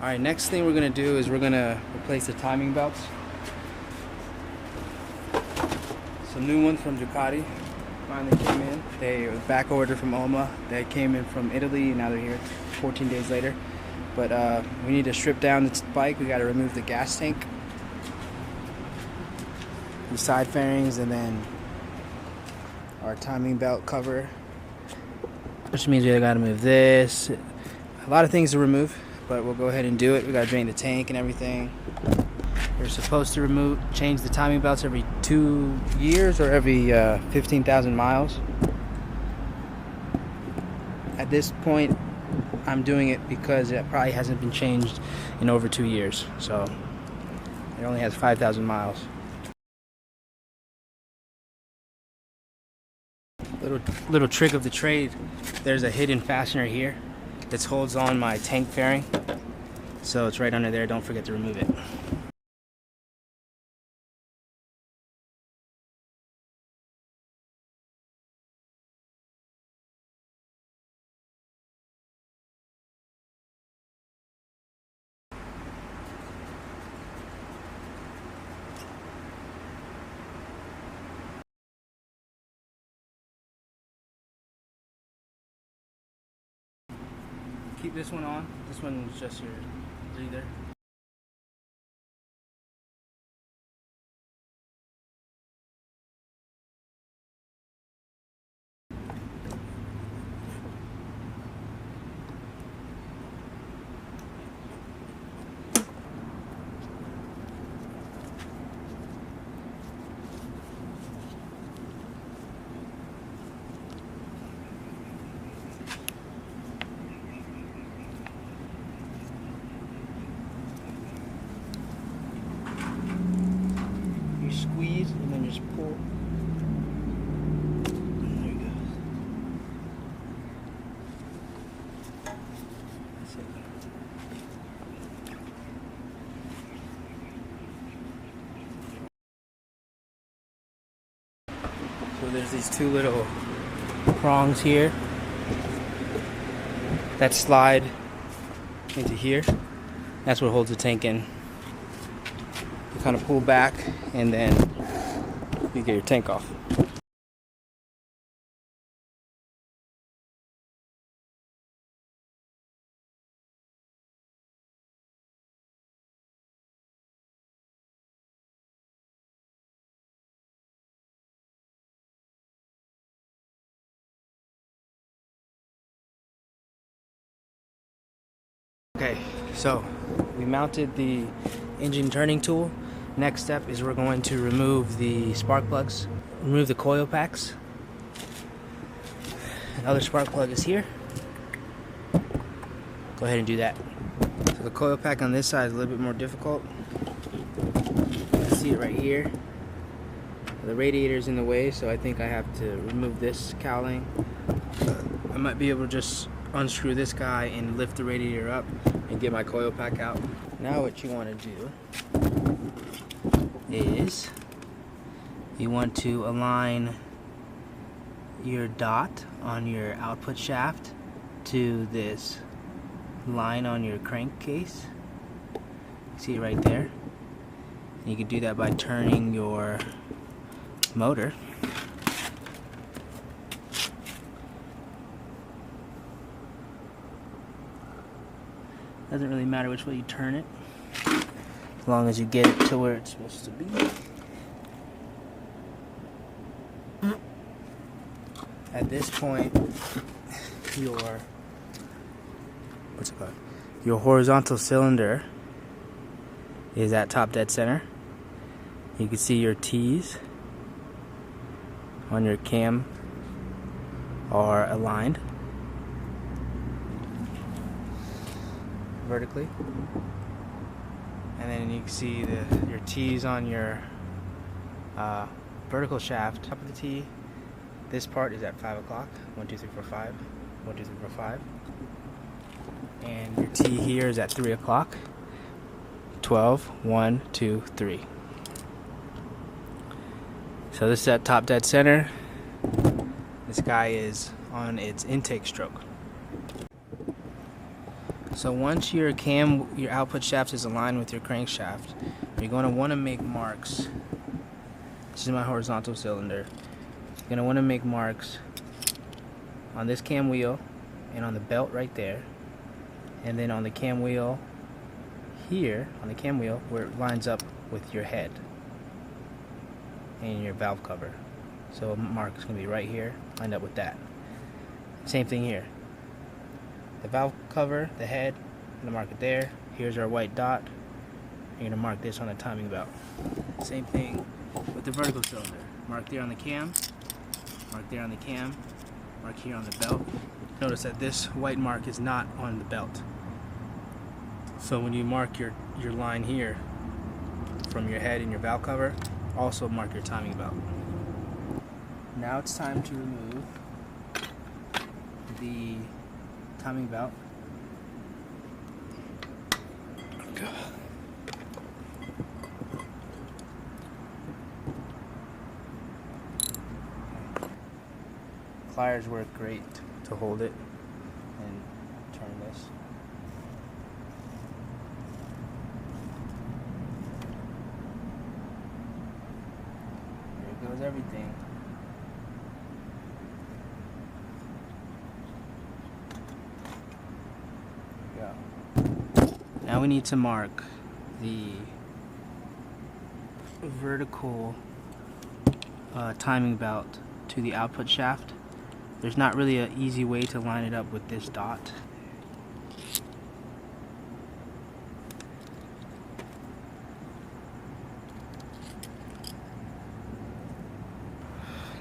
Alright, next thing we're going to do is we're going to replace the timing belts. Some new ones from Ducati finally came in. They were back ordered from Oma. They came in from Italy and now they're here 14 days later. But we need to strip down this bike. We got to remove the gas tank, the side fairings, and then our timing belt cover. Which means we got to move this. A lot of things to remove, but we'll go ahead and do it. We got to drain the tank and everything. We're supposed to change the timing belts every 2 years or every 15,000 miles. At this point, I'm doing it because it probably hasn't been changed in over 2 years. So it only has 5,000 miles. Little trick of the trade, there's a hidden fastener here that holds on my tank fairing. So it's right under there, don't forget to remove it. Keep this one on. This one is just your breather. Squeeze and then just pull. There you go. That's it. So there's these two little prongs here that slide into here. That's what holds the tank in. You kind of pull back and then you get your tank off. Okay, so we mounted the engine turning tool. Next step is we're going to remove the spark plugs, remove the coil packs. Another spark plug is here. Go ahead and do that. So the coil pack on this side is a little bit more difficult. You see it right here. The radiator is in the way, so I think I have to remove this cowling. I might be able to just unscrew this guy and lift the radiator up and get my coil pack out. Now what you want to do is you want to align your dot on your output shaft to this line on your crankcase. See it right there? And you can do that by turning your motor. Doesn't really matter which way you turn it, as long as you get it to where it's supposed to be. At this point, your horizontal cylinder is at top dead center. You can see your T's on your cam are aligned vertically, and then you can see your T's on your vertical shaft. Top of the T, this part is at 5 o'clock. 1, 2, 3, 4, 5. 1, 2, 3, 4, 5. And your T here is at 3 o'clock. 12, 1, 2, 3. So this is at top dead center. This guy is on its intake stroke. So once your output shaft is aligned with your crankshaft, you're going to want to make marks. This is my horizontal cylinder. You're going to want to make marks on this cam wheel and on the belt right there, and then on the cam wheel here, on the cam wheel where it lines up with your head and your valve cover. So a mark is going to be right here, lined up with that. Same thing here. The valve cover, the head, I'm going to mark it there. Here's our white dot. You're going to mark this on the timing belt. Same thing with the vertical cylinder. Mark there on the cam, mark there on the cam, mark here on the belt. Notice that this white mark is not on the belt. So when you mark your line here from your head and your valve cover, also mark your timing belt. Now it's time to remove the timing belt. Okay. Pliers work great to hold it and turn this. There goes everything. Now we need to mark the vertical timing belt to the output shaft. There's not really an easy way to line it up with this dot.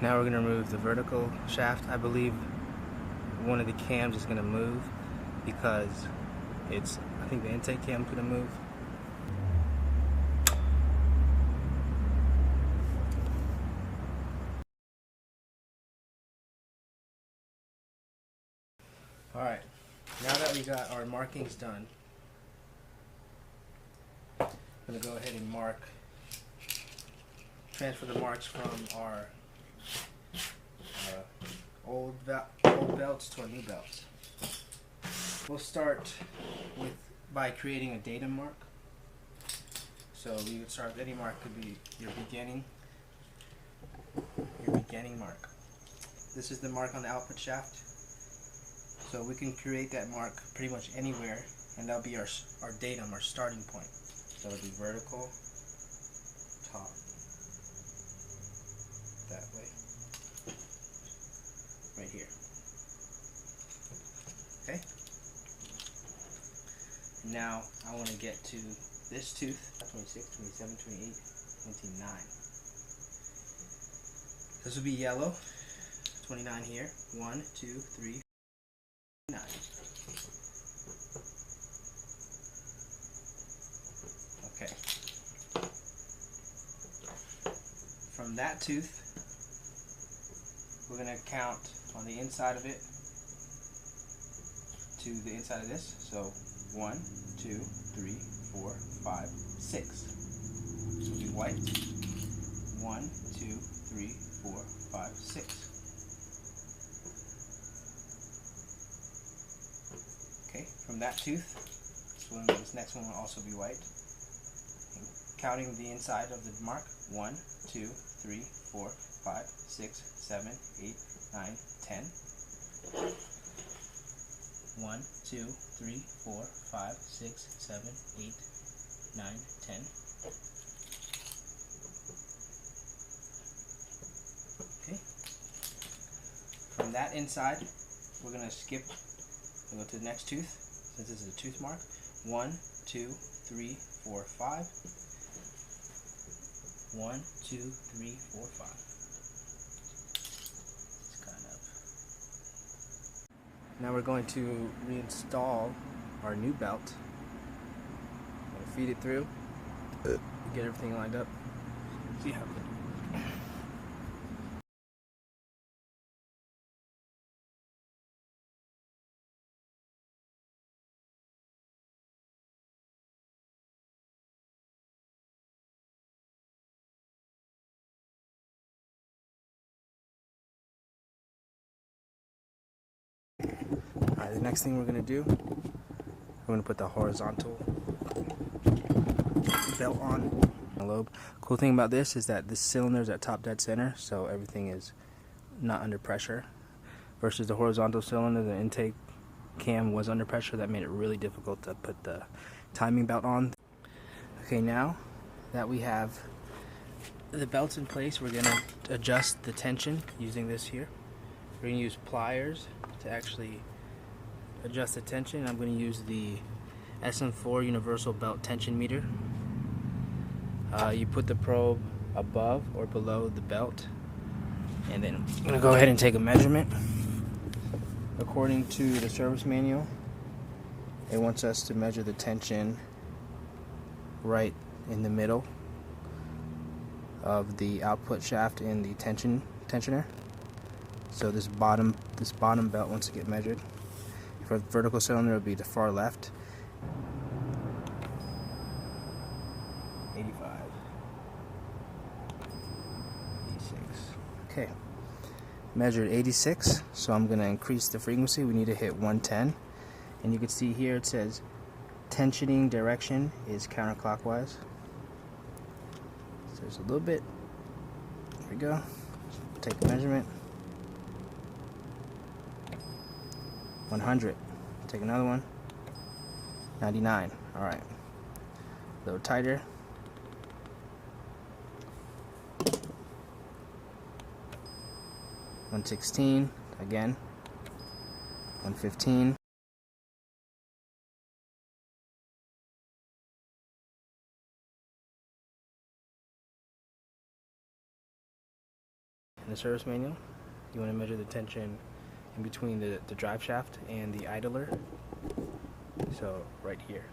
Now we're going to remove the vertical shaft. I believe one of the cams is going to move because I think the intake cam's going to move. Alright, now that we got our markings done, I'm going to go ahead and transfer the marks from our old belts to our new belts. We'll start by creating a datum mark. So we would start with any mark, could be your beginning mark. This is the mark on the output shaft. So we can create that mark pretty much anywhere, and that'll be our datum, our starting point. So it'll be vertical, top, that way, right here. Okay? Now I want to get to this tooth, 26, 27, 28, 29. This will be yellow, 29 here, 1, 2, 3, 9. Okay. From that tooth, we're going to count on the inside of it to the inside of this. So 1, 2, 3, 4, 5, 6. This will be white. 1, 2, 3, 4, 5, 6. Okay, from that tooth, this next one will also be white. And counting the inside of the mark, 1, 2, 3, 4, 5, 6, 7, 8, 9, 10. 1, 2, 3, 4, 5, 6, 7, 8, 9, 10. Okay. From that inside, we're going to skip and go to the next tooth, since this is a tooth mark. 1, 2, 3, 4, 5. 1, 2, 3, 4, 5. It's kind of. Now we're going to reinstall our new belt. I'm going to feed it through, get everything lined up. See how good. Alright, the next thing we're going to do, We're going to put the horizontal belt on. Lobe. Cool thing about this is that the cylinder's at top dead center, so everything is not under pressure. Versus the horizontal cylinder, the intake cam was under pressure. That made it really difficult to put the timing belt on. Okay, now that we have the belts in place, we're going to adjust the tension using this here. We're going to use pliers to actually adjust the tension. I'm going to use the SM4 universal belt tension meter. You put the probe above or below the belt, and then I'm going to go ahead and take a measurement. According to the service manual, it wants us to measure the tension right in the middle of the output shaft and the tensioner. So this bottom belt wants to get measured. For the vertical cylinder, it would be the far left. 85. 86. Okay. Measured 86, so I'm going to increase the frequency. We need to hit 110. And you can see here it says tensioning direction is counterclockwise. So there's a little bit. There we go. Take the measurement. 100. Take another one. 99. Alright. A little tighter. 116. Again. 115. In the service manual, you want to measure the tension in between the drive shaft and the idler. So right here.